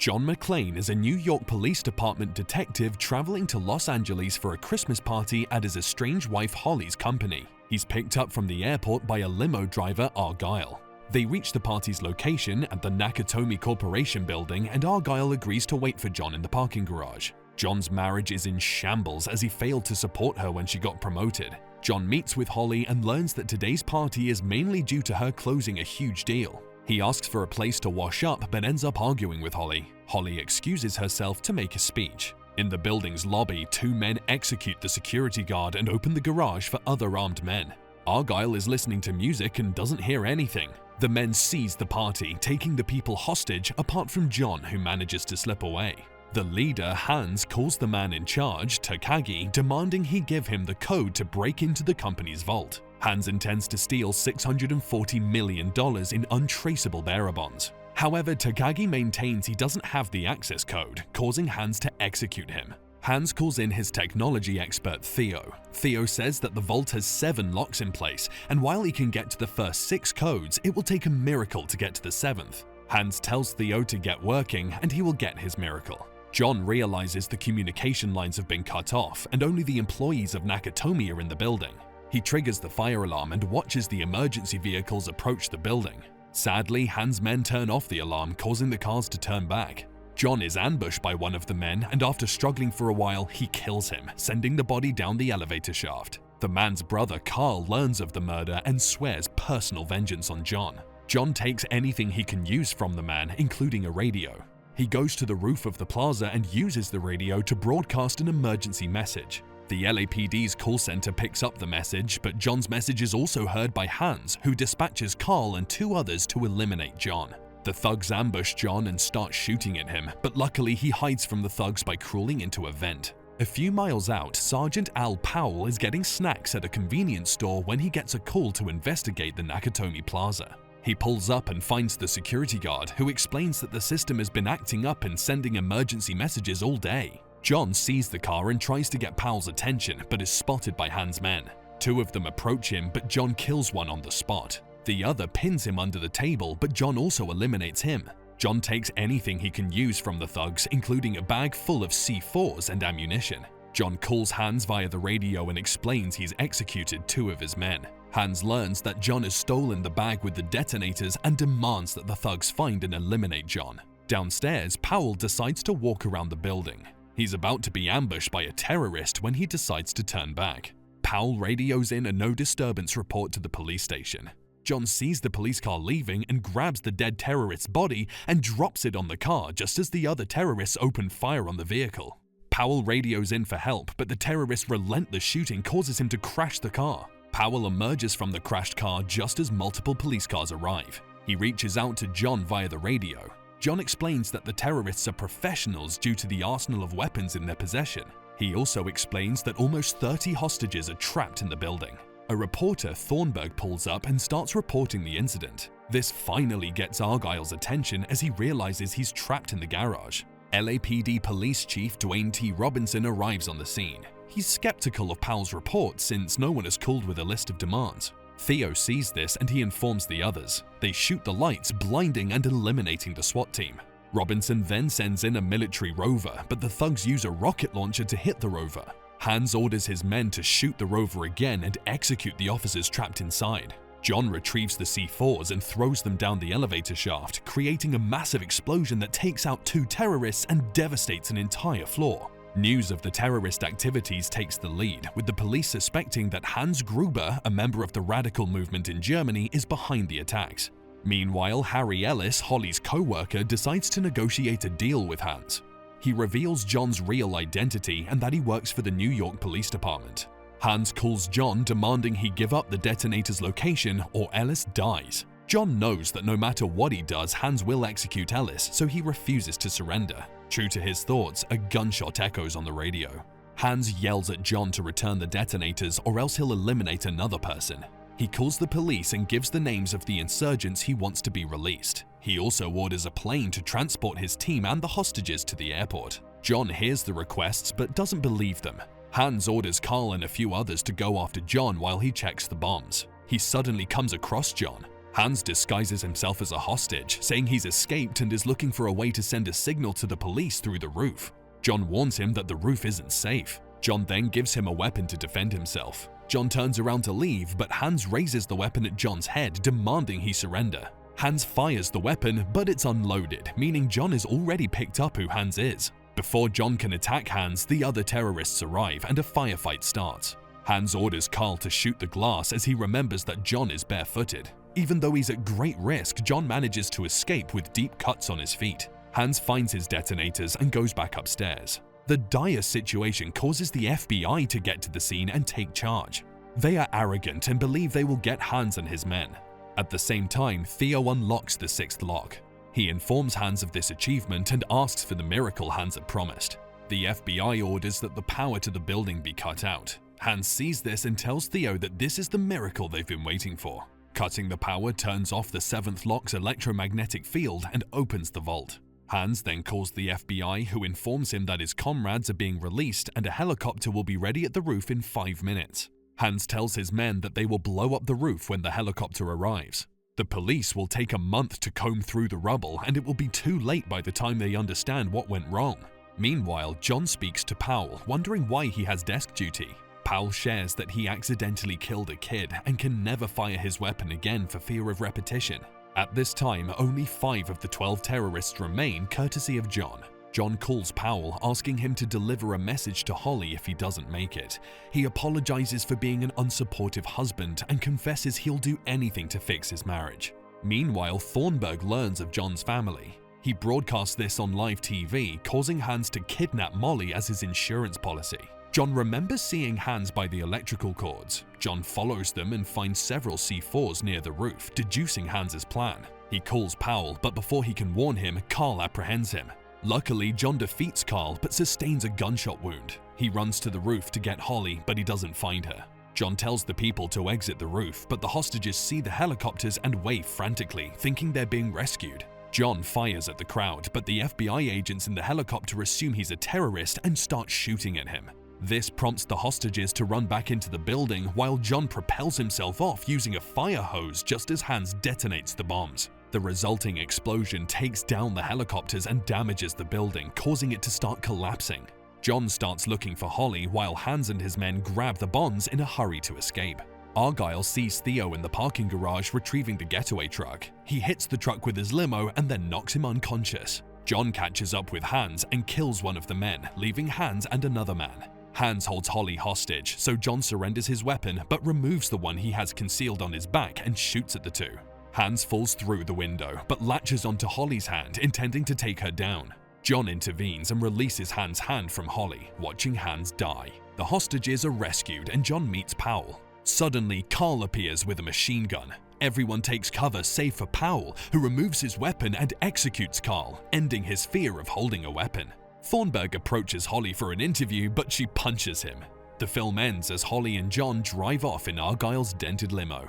John McClane is a New York Police Department detective traveling to Los Angeles for a Christmas party at his estranged wife Holly's company. He's picked up from the airport by a limo driver, Argyle. They reach the party's location at the Nakatomi Corporation building, and Argyle agrees to wait for John in the parking garage. John's marriage is in shambles as he failed to support her when she got promoted. John meets with Holly and learns that today's party is mainly due to her closing a huge deal. He asks for a place to wash up but ends up arguing with Holly. Holly excuses herself to make a speech. In the building's lobby, two men execute the security guard and open the garage for other armed men. Argyle is listening to music and doesn't hear anything. The men seize the party, taking the people hostage apart from John, who manages to slip away. The leader, Hans, calls the man in charge, Takagi, demanding he give him the code to break into the company's vault. Hans intends to steal $640 million in untraceable bearer bonds. However, Takagi maintains he doesn't have the access code, causing Hans to execute him. Hans calls in his technology expert Theo. Theo says that the vault has 7 locks in place, and while he can get to the first 6 codes, it will take a miracle to get to the 7th. Hans tells Theo to get working, and he will get his miracle. John realizes the communication lines have been cut off, and only the employees of Nakatomi are in the building. He triggers the fire alarm and watches the emergency vehicles approach the building. Sadly, Hans' men turn off the alarm, causing the cars to turn back. John is ambushed by one of the men, and after struggling for a while, he kills him, sending the body down the elevator shaft. The man's brother, Carl, learns of the murder and swears personal vengeance on John. John takes anything he can use from the man, including a radio. He goes to the roof of the plaza and uses the radio to broadcast an emergency message. The LAPD's call center picks up the message, but John's message is also heard by Hans, who dispatches Carl and 2 others to eliminate John. The thugs ambush John and start shooting at him, but luckily he hides from the thugs by crawling into a vent. A few miles out, Sergeant Al Powell is getting snacks at a convenience store when he gets a call to investigate the Nakatomi Plaza. He pulls up and finds the security guard, who explains that the system has been acting up and sending emergency messages all day. John sees the car and tries to get Powell's attention, but is spotted by Hans' men. 2 of them approach him, but John kills one on the spot. The other pins him under the table, but John also eliminates him. John takes anything he can use from the thugs, including a bag full of C4s and ammunition. John calls Hans via the radio and explains he's executed 2 of his men. Hans learns that John has stolen the bag with the detonators and demands that the thugs find and eliminate John. Downstairs, Powell decides to walk around the building. He's about to be ambushed by a terrorist when he decides to turn back. Powell radios in a no disturbance report to the police station. John sees the police car leaving and grabs the dead terrorist's body and drops it on the car just as the other terrorists open fire on the vehicle. Powell radios in for help, but the terrorist's relentless shooting causes him to crash the car. Powell emerges from the crashed car just as multiple police cars arrive. He reaches out to John via the radio. John explains that the terrorists are professionals due to the arsenal of weapons in their possession. He also explains that almost 30 hostages are trapped in the building. A reporter, Thornburg, pulls up and starts reporting the incident. This finally gets Argyle's attention as he realizes he's trapped in the garage. LAPD Police Chief Dwayne T. Robinson arrives on the scene. He's skeptical of Powell's report since no one has called with a list of demands. Theo sees this and he informs the others. They shoot the lights, blinding and eliminating the SWAT team. Robinson then sends in a military rover, but the thugs use a rocket launcher to hit the rover. Hans orders his men to shoot the rover again and execute the officers trapped inside. John retrieves the C4s and throws them down the elevator shaft, creating a massive explosion that takes out 2 terrorists and devastates an entire floor. News of the terrorist activities takes the lead, with the police suspecting that Hans Gruber, a member of the radical movement in Germany, is behind the attacks. Meanwhile, Harry Ellis, Holly's co-worker, decides to negotiate a deal with Hans. He reveals John's real identity and that he works for the New York Police Department. Hans calls John, demanding he give up the detonator's location or Ellis dies. John knows that no matter what he does, Hans will execute Ellis, so he refuses to surrender. True to his thoughts, a gunshot echoes on the radio. Hans yells at John to return the detonators or else he'll eliminate another person. He calls the police and gives the names of the insurgents he wants to be released. He also orders a plane to transport his team and the hostages to the airport. John hears the requests but doesn't believe them. Hans orders Carl and a few others to go after John while he checks the bombs. He suddenly comes across John. Hans disguises himself as a hostage, saying he's escaped and is looking for a way to send a signal to the police through the roof. John warns him that the roof isn't safe. John then gives him a weapon to defend himself. John turns around to leave, but Hans raises the weapon at John's head, demanding he surrender. Hans fires the weapon, but it's unloaded, meaning John has already picked up who Hans is. Before John can attack Hans, the other terrorists arrive and a firefight starts. Hans orders Carl to shoot the glass as he remembers that John is barefooted. Even though he's at great risk, John manages to escape with deep cuts on his feet. Hans finds his detonators and goes back upstairs. The dire situation causes the FBI to get to the scene and take charge. They are arrogant and believe they will get Hans and his men. At the same time, Theo unlocks the 6th lock. He informs Hans of this achievement and asks for the miracle Hans had promised. The FBI orders that the power to the building be cut out. Hans sees this and tells Theo that this is the miracle they've been waiting for. Cutting the power turns off the 7th lock's electromagnetic field and opens the vault. Hans then calls the FBI, who informs him that his comrades are being released and a helicopter will be ready at the roof in 5 minutes. Hans tells his men that they will blow up the roof when the helicopter arrives. The police will take a month to comb through the rubble, and it will be too late by the time they understand what went wrong. Meanwhile, John speaks to Powell, wondering why he has desk duty. Powell shares that he accidentally killed a kid and can never fire his weapon again for fear of repetition. At this time, only 5 of the 12 terrorists remain, courtesy of John. John calls Powell, asking him to deliver a message to Holly if he doesn't make it. He apologizes for being an unsupportive husband and confesses he'll do anything to fix his marriage. Meanwhile, Thornburg learns of John's family. He broadcasts this on live TV, causing Hans to kidnap Molly as his insurance policy. John remembers seeing Hans by the electrical cords. John follows them and finds several C4s near the roof, deducing Hans's plan. He calls Powell, but before he can warn him, Carl apprehends him. Luckily, John defeats Carl but sustains a gunshot wound. He runs to the roof to get Holly, but he doesn't find her. John tells the people to exit the roof, but the hostages see the helicopters and wave frantically, thinking they're being rescued. John fires at the crowd, but the FBI agents in the helicopter assume he's a terrorist and start shooting at him. This prompts the hostages to run back into the building while John propels himself off using a fire hose just as Hans detonates the bombs. The resulting explosion takes down the helicopters and damages the building, causing it to start collapsing. John starts looking for Holly while Hans and his men grab the bombs in a hurry to escape. Argyle sees Theo in the parking garage retrieving the getaway truck. He hits the truck with his limo and then knocks him unconscious. John catches up with Hans and kills one of the men, leaving Hans and another man. Hans holds Holly hostage, so John surrenders his weapon but removes the one he has concealed on his back and shoots at the two. Hans falls through the window but latches onto Holly's hand, intending to take her down. John intervenes and releases Hans' hand from Holly, watching Hans die. The hostages are rescued and John meets Powell. Suddenly, Carl appears with a machine gun. Everyone takes cover save for Powell, who removes his weapon and executes Carl, ending his fear of holding a weapon. Thornburg approaches Holly for an interview, but she punches him. The film ends as Holly and John drive off in Argyle's dented limo.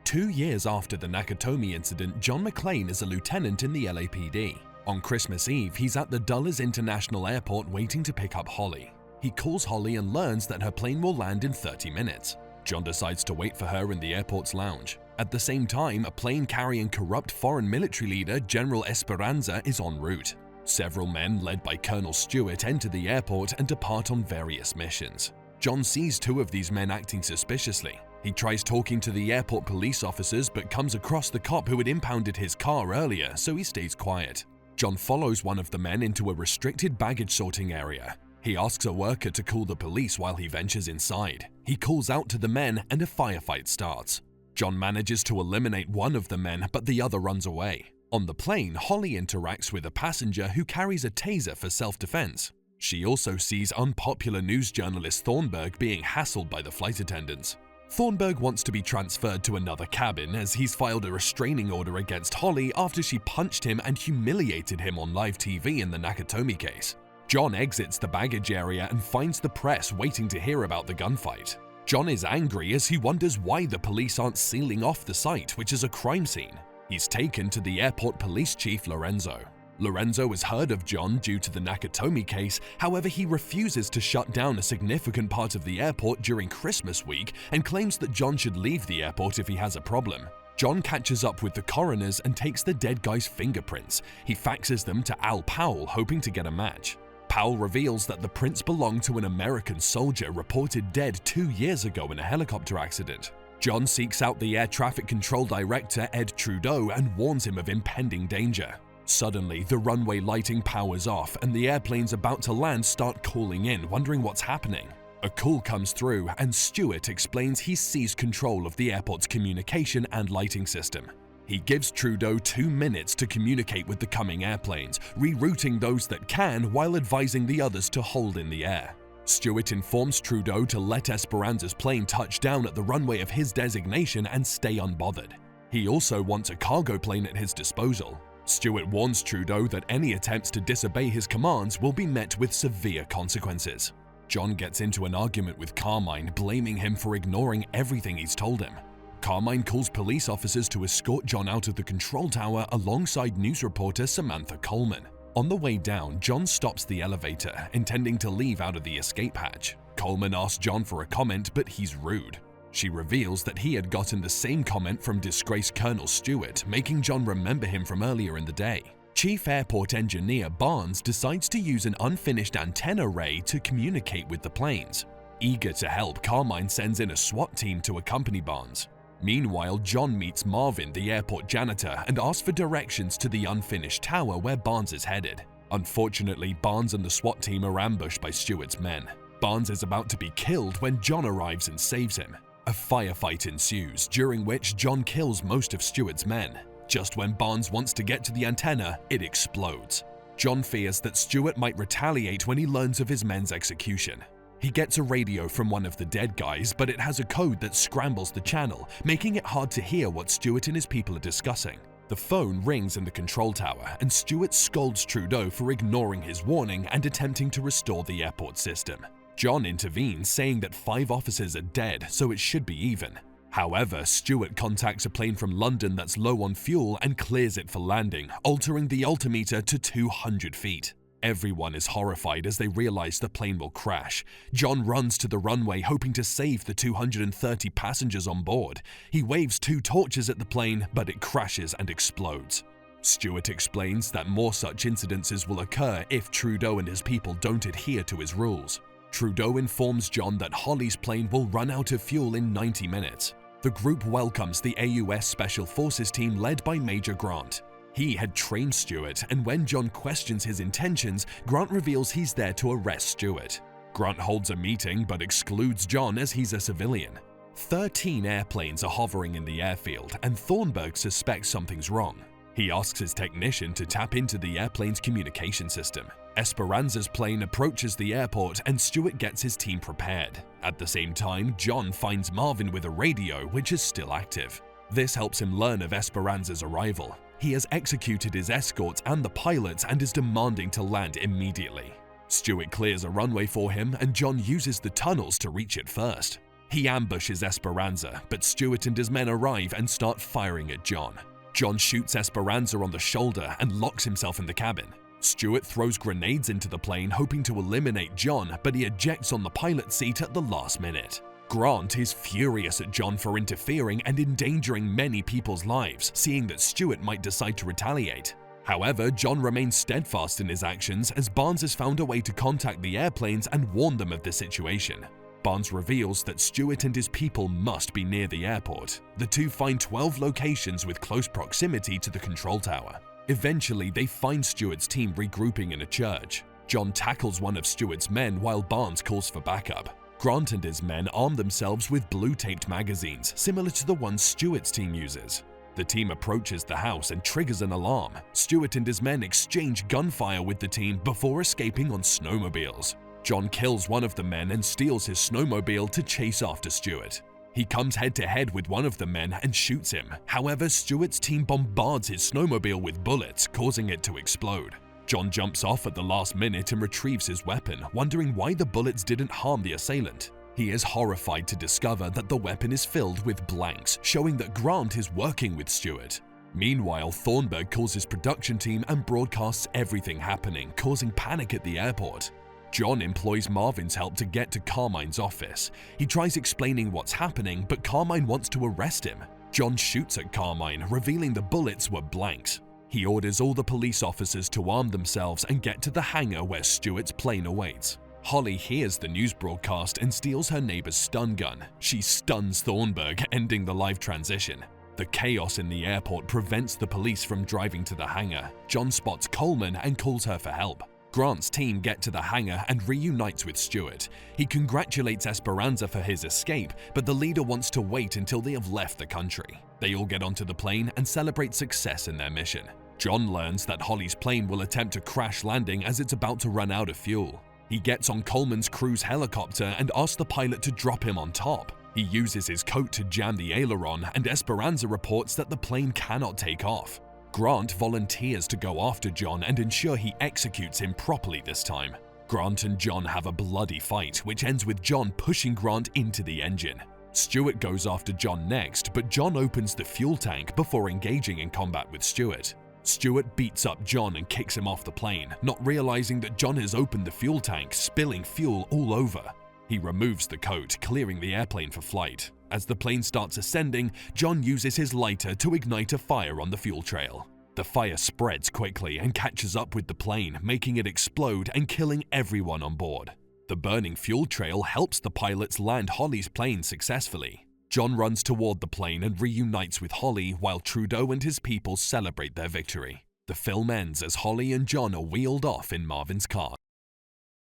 2 years after the Nakatomi incident, John McClane is a lieutenant in the LAPD. On Christmas Eve, he's at the Dulles International Airport waiting to pick up Holly. He calls Holly and learns that her plane will land in 30 minutes. John decides to wait for her in the airport's lounge. At the same time, a plane carrying corrupt foreign military leader General Esperanza is en route. Several men led by Colonel Stewart enter the airport and depart on various missions. John sees 2 of these men acting suspiciously. He tries talking to the airport police officers but comes across the cop who had impounded his car earlier, so he stays quiet. John follows one of the men into a restricted baggage sorting area. He asks a worker to call the police while he ventures inside. He calls out to the men and a firefight starts. John manages to eliminate one of the men, but the other runs away. On the plane, Holly interacts with a passenger who carries a taser for self-defense. She also sees unpopular news journalist Thornburg being hassled by the flight attendants. Thornburg wants to be transferred to another cabin as he's filed a restraining order against Holly after she punched him and humiliated him on live TV in the Nakatomi case. John exits the baggage area and finds the press waiting to hear about the gunfight. John is angry as he wonders why the police aren't sealing off the site, which is a crime scene. He's taken to the airport police chief Lorenzo. Lorenzo has heard of John due to the Nakatomi case, however he refuses to shut down a significant part of the airport during Christmas week and claims that John should leave the airport if he has a problem. John catches up with the coroners and takes the dead guy's fingerprints. He faxes them to Al Powell, hoping to get a match. Powell reveals that the prints belong to an American soldier reported dead 2 years ago in a helicopter accident. John seeks out the air traffic control director, Ed Trudeau, and warns him of impending danger. Suddenly, the runway lighting powers off and the airplanes about to land start calling in, wondering what's happening. A call comes through and Stewart explains he's seized control of the airport's communication and lighting system. He gives Trudeau 2 minutes to communicate with the coming airplanes, rerouting those that can while advising the others to hold in the air. Stewart informs Trudeau to let Esperanza's plane touch down at the runway of his designation and stay unbothered. He also wants a cargo plane at his disposal. Stewart warns Trudeau that any attempts to disobey his commands will be met with severe consequences. John gets into an argument with Carmine, blaming him for ignoring everything he's told him. Carmine calls police officers to escort John out of the control tower alongside news reporter Samantha Coleman. On the way down, John stops the elevator, intending to leave out of the escape hatch. Coleman asks John for a comment, but he's rude. She reveals that he had gotten the same comment from disgraced Colonel Stewart, making John remember him from earlier in the day. Chief Airport Engineer Barnes decides to use an unfinished antenna array to communicate with the planes. Eager to help, Carmine sends in a SWAT team to accompany Barnes. Meanwhile, John meets Marvin, the airport janitor, and asks for directions to the unfinished tower where Barnes is headed. Unfortunately, Barnes and the SWAT team are ambushed by Stewart's men. Barnes is about to be killed when John arrives and saves him. A firefight ensues, during which John kills most of Stewart's men. Just when Barnes wants to get to the antenna, it explodes. John fears that Stewart might retaliate when he learns of his men's execution. He gets a radio from one of the dead guys, but it has a code that scrambles the channel, making it hard to hear what Stewart and his people are discussing. The phone rings in the control tower, and Stewart scolds Trudeau for ignoring his warning and attempting to restore the airport system. John intervenes, saying that 5 officers are dead, so it should be even. However, Stewart contacts a plane from London that's low on fuel and clears it for landing, altering the altimeter to 200 feet. Everyone is horrified as they realize the plane will crash. John runs to the runway hoping to save the 230 passengers on board. He waves 2 torches at the plane, but it crashes and explodes. Stewart explains that more such incidences will occur if Trudeau and his people don't adhere to his rules. Trudeau informs John that Holly's plane will run out of fuel in 90 minutes. The group welcomes the AUS Special Forces team led by Major Grant. He had trained Stewart, and when John questions his intentions, Grant reveals he's there to arrest Stewart. Grant holds a meeting but excludes John as he's a civilian. 13 airplanes are hovering in the airfield, and Thornburg suspects something's wrong. He asks his technician to tap into the airplane's communication system. Esperanza's plane approaches the airport and Stewart gets his team prepared. At the same time, John finds Marvin with a radio which is still active. This helps him learn of Esperanza's arrival. He has executed his escorts and the pilots and is demanding to land immediately. Stewart clears a runway for him and John uses the tunnels to reach it first. He ambushes Esperanza, but Stewart and his men arrive and start firing at John. John shoots Esperanza on the shoulder and locks himself in the cabin. Stewart throws grenades into the plane hoping to eliminate John, but he ejects on the pilot seat at the last minute. Grant is furious at John for interfering and endangering many people's lives, seeing that Stewart might decide to retaliate. However, John remains steadfast in his actions as Barnes has found a way to contact the airplanes and warn them of the situation. Barnes reveals that Stewart and his people must be near the airport. The two find 12 locations with close proximity to the control tower. Eventually, they find Stewart's team regrouping in a church. John tackles one of Stewart's men while Barnes calls for backup. Grant and his men arm themselves with blue-taped magazines, similar to the ones Stewart's team uses. The team approaches the house and triggers an alarm. Stewart and his men exchange gunfire with the team before escaping on snowmobiles. John kills one of the men and steals his snowmobile to chase after Stewart. He comes head-to-head with one of the men and shoots him. However, Stewart's team bombards his snowmobile with bullets, causing it to explode. John jumps off at the last minute and retrieves his weapon, wondering why the bullets didn't harm the assailant. He is horrified to discover that the weapon is filled with blanks, showing that Grant is working with Stewart. Meanwhile, Thornburg calls his production team and broadcasts everything happening, causing panic at the airport. John employs Marvin's help to get to Carmine's office. He tries explaining what's happening, but Carmine wants to arrest him. John shoots at Carmine, revealing the bullets were blanks. He orders all the police officers to arm themselves and get to the hangar where Stewart's plane awaits. Holly hears the news broadcast and steals her neighbor's stun gun. She stuns Thornburg, ending the live transition. The chaos in the airport prevents the police from driving to the hangar. John spots Coleman and calls her for help. Grant's team get to the hangar and reunites with Stewart. He congratulates Esperanza for his escape, but the leader wants to wait until they have left the country. They all get onto the plane and celebrate success in their mission. John learns that Holly's plane will attempt a crash landing as it's about to run out of fuel. He gets on Coleman's crew's helicopter and asks the pilot to drop him on top. He uses his coat to jam the aileron, and Esperanza reports that the plane cannot take off. Grant volunteers to go after John and ensure he executes him properly this time. Grant and John have a bloody fight, which ends with John pushing Grant into the engine. Stewart goes after John next, but John opens the fuel tank before engaging in combat with Stewart. Stewart beats up John and kicks him off the plane, not realizing that John has opened the fuel tank, spilling fuel all over. He removes the coat, clearing the airplane for flight. As the plane starts ascending, John uses his lighter to ignite a fire on the fuel trail. The fire spreads quickly and catches up with the plane, making it explode and killing everyone on board. The burning fuel trail helps the pilots land Holly's plane successfully. John runs toward the plane and reunites with Holly while Trudeau and his people celebrate their victory. The film ends as Holly and John are wheeled off in Marvin's car.